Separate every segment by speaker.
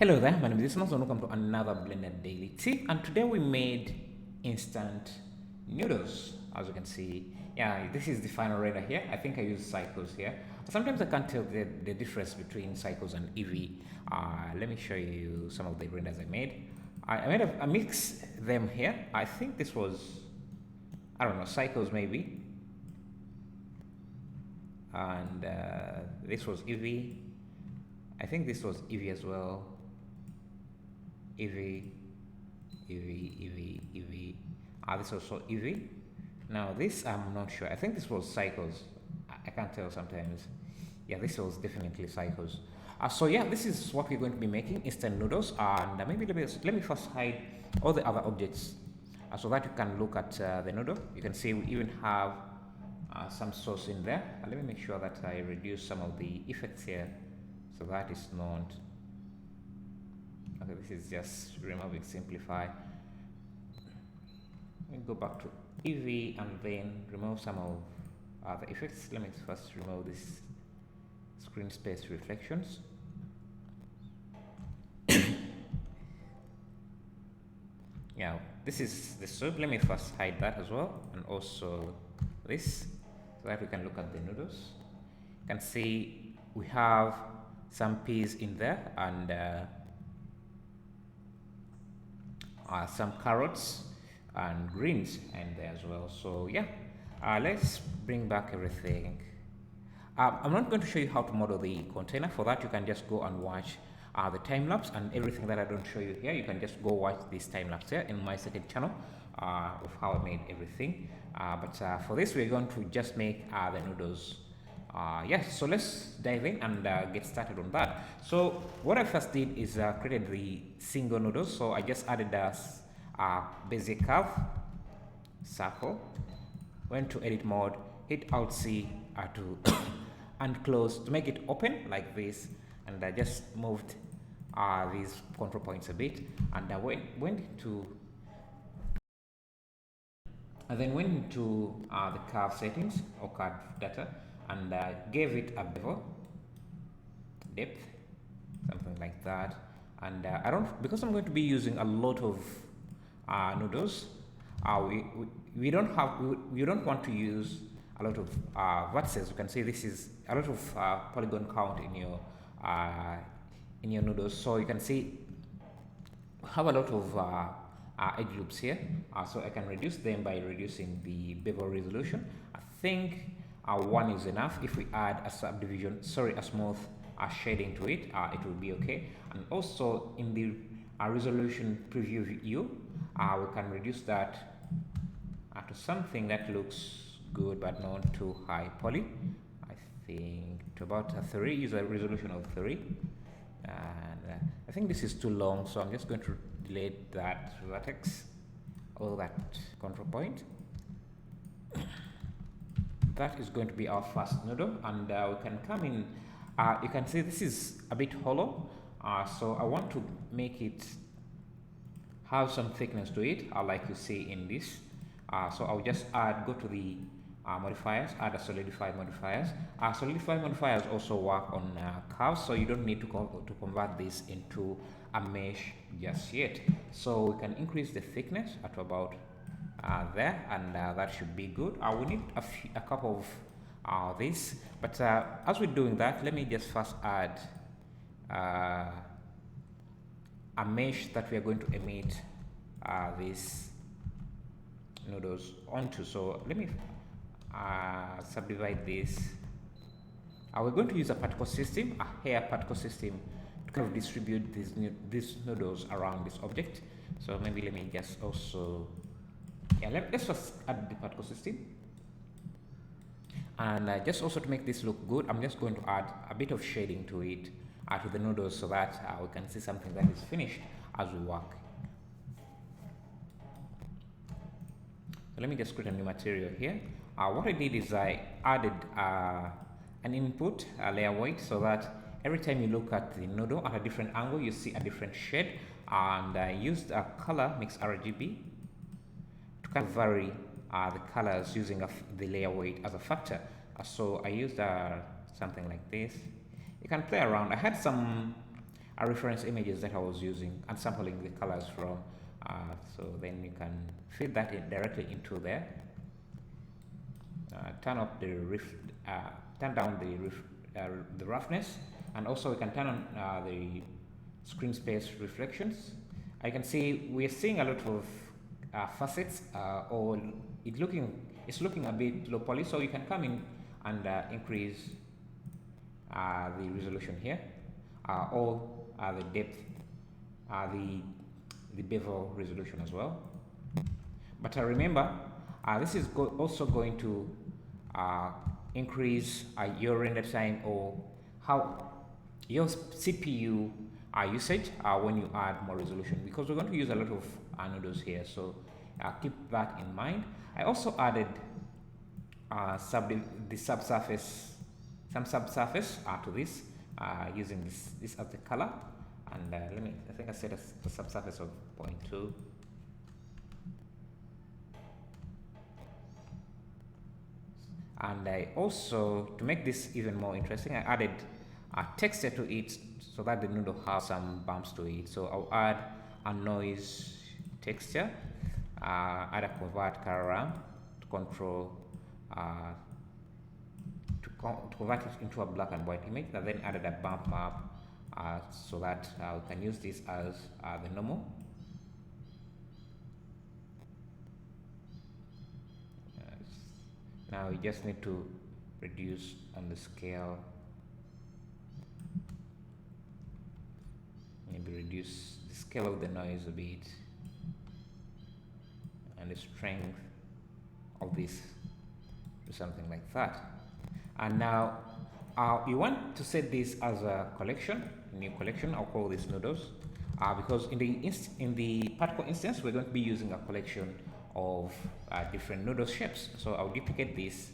Speaker 1: Hello there, my name is Ismas and welcome to another blended daily tip. And today we made instant noodles. As you can see, yeah, this is the final render here. I think I use cycles here. Sometimes I can't tell the difference between cycles and EV. Let me show you some of the renders I made. I mix them here. I think this was, I don't know, cycles maybe. And this was EV. I think this was EV as well. EV. This also EV. Now this I'm not sure. I think this was cycles. I can't tell sometimes. Yeah, this was definitely cycles. So yeah, this is what we're going to be making, instant noodles. And maybe let me first hide all the other objects so that you can look at the noodle. You can see we even have some sauce in there. Let me make sure that I reduce some of the effects here so that is not. Okay, this is just removing simplify. Let me go back to EV and then remove some of the effects. Let me first remove this screen space reflections. Yeah, this is the soup. Let me first hide that as well, and also this, so that we can look at the noodles. You can see we have some peas in there and some carrots and greens in there as well. So yeah, let's bring back everything. I'm not going to show you how to model the container. For that, you can just go and watch the time lapse, and everything that I don't show you here, you can just go watch this time lapse here in my second channel of how I made everything. But for this, we're going to just make the noodles. Yes, so let's dive in and get started on that. So what I first did is created the single noodles. So I just added a basic curve, circle, went to edit mode, hit Alt C to and close to make it open like this, and I just moved these control points a bit, and I went into the curve settings or curve data, and gave it a bevel depth, something like that. And I don't, because I'm going to be using a lot of noodles, we don't want to use a lot of vertices. You can see this is a lot of polygon count in your noodles, so you can see we have a lot of edge loops here, so I can reduce them by reducing the bevel resolution. I think 1 is enough. If we add a a smooth shading to it, it will be okay. And also in the resolution preview view, we can reduce that to something that looks good but not too high poly. I think to about 3, use a resolution of 3. And I think this is too long, so I'm just going to delete that vertex or that control point. That is going to be our first noodle, and we can come in. You can see this is a bit hollow, so I want to make it have some thickness to it, like you see in this. So I'll just go to the modifiers, add a solidify modifiers. Solidify modifiers also work on curves, so you don't need to convert this into a mesh just yet. So we can increase the thickness at about there, and that should be good. We need a couple of this, but as we're doing that, let me just first add a mesh that we are going to emit these noodles onto. So let me subdivide this. We're going to use a particle system, a hair particle system, to kind of distribute these noodles around this object. So maybe let me just also, yeah, let's just add the particle system. And just also to make this look good, I'm just going to add a bit of shading to it, to the noodles, so that we can see something that is finished as we work. So let me just create a new material here. What I did is I added an input, a layer weight, so that every time you look at the noodle at a different angle, you see a different shade. And I used a color mix RGB to kind of vary the colors using the layer weight as a factor. So I used something like this. You can play around. I had some reference images that I was using and sampling the colors from. So then you can feed that in directly into there. Turn up the turn down the roughness, and also we can turn on the screen space reflections. I can see we're seeing a lot of facets, or it's looking a bit low poly, so you can come in and increase the resolution here, or the depth, the bevel resolution as well. But remember, this is also going to increase your render time, or how your CPU usage when you add more resolution, because we're going to use a lot of noodles here, so keep that in mind. I also added some subsurface to this, using this as the color, and I think I set a subsurface of 0.2. And I also, to make this even more interesting, I added a texture to it so that the noodle has some bumps to it. So I'll add a noise texture, add a convert color ramp to control, to convert it into a black and white image, and then added a bump map so that we can use this as the normal. Now we just need to reduce on the scale, maybe reduce the scale of the noise a bit, and the strength of this to something like that. And now you want to set this as a collection, a new collection. I'll call this noodles, because in the particle instance we're going to be using a collection of different noodle shapes. So I'll duplicate this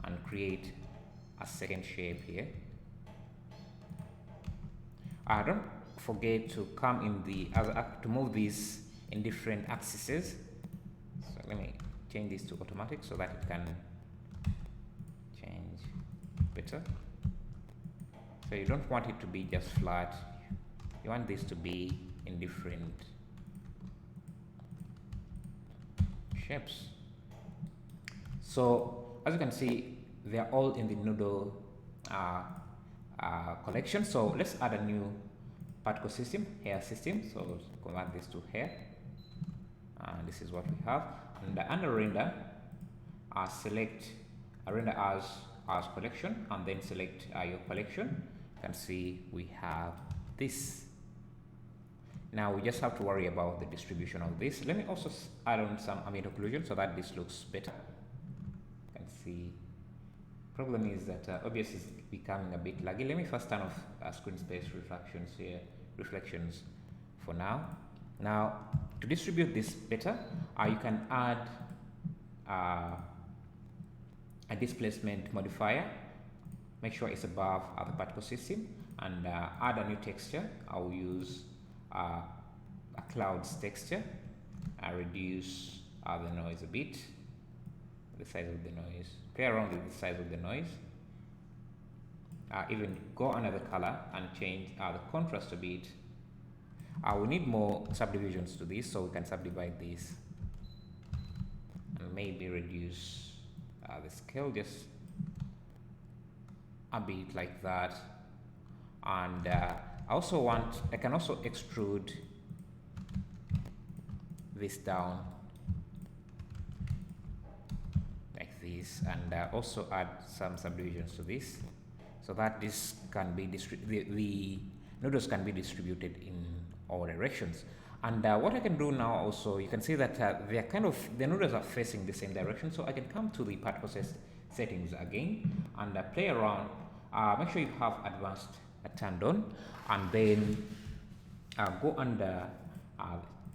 Speaker 1: and create a second shape here. Don't forget to come in the to move these in different axes. So let me change this to automatic so that it can change better. So you don't want it to be just flat, you want this to be in different shapes. So as you can see, they are all in the noodle collection. So let's add a new particle system, hair system. So convert this to hair, and this is what we have. And under render, select render as collection, and then select your collection. You can see we have this. Now we just have to worry about the distribution of this. Let me also add on some ambient occlusion so that this looks better. You can see, problem is that OBS is becoming a bit laggy. Let me first turn off screen space reflections for now. Now to distribute this better, you can add a displacement modifier. Make sure it's above the particle system, and add a new texture. I'll use a clouds texture. Reduce the noise a bit, the size of the noise, play around with the size of the noise, even go another color and change the contrast a bit. We need more subdivisions to this, so we can subdivide this and maybe reduce the scale just a bit like that. And I can also extrude this down like this, and also add some subdivisions to this so that this can be the noodles can be distributed in all directions. And what I can do now also, you can see that the noodles are facing the same direction, so I can come to the particle settings again and play around. Make sure you have advanced turned on, and then go under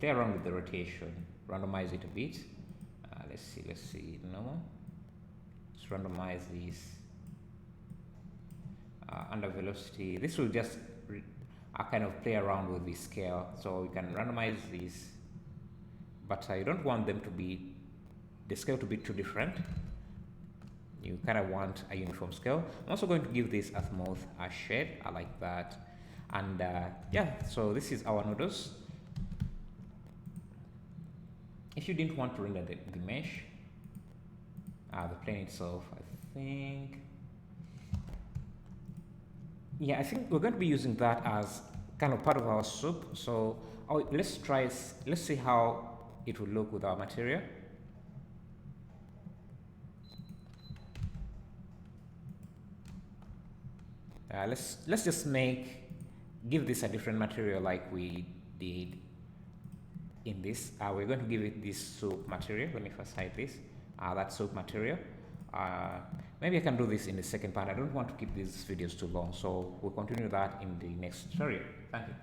Speaker 1: play around with the rotation, randomize it a bit. Let's see normal. Let's randomize this under velocity. This will just kind of play around with the scale, so we can randomize this, but you don't want them to be the scale to be too different. You kind of want a uniform scale. I'm also going to give this a smooth shade. I like that. And yeah, so this is our noodles. If you didn't want to render the mesh, the plane itself, I think, yeah, I think we're going to be using that as kind of part of our soup. So let's see how it will look with our material. Let's just give this a different material like we did in this. We're going to give it this soap material. Let me first hide this. That soap material. Maybe I can do this in the second part. I don't want to keep these videos too long, so we'll continue that in the next tutorial. Thank you.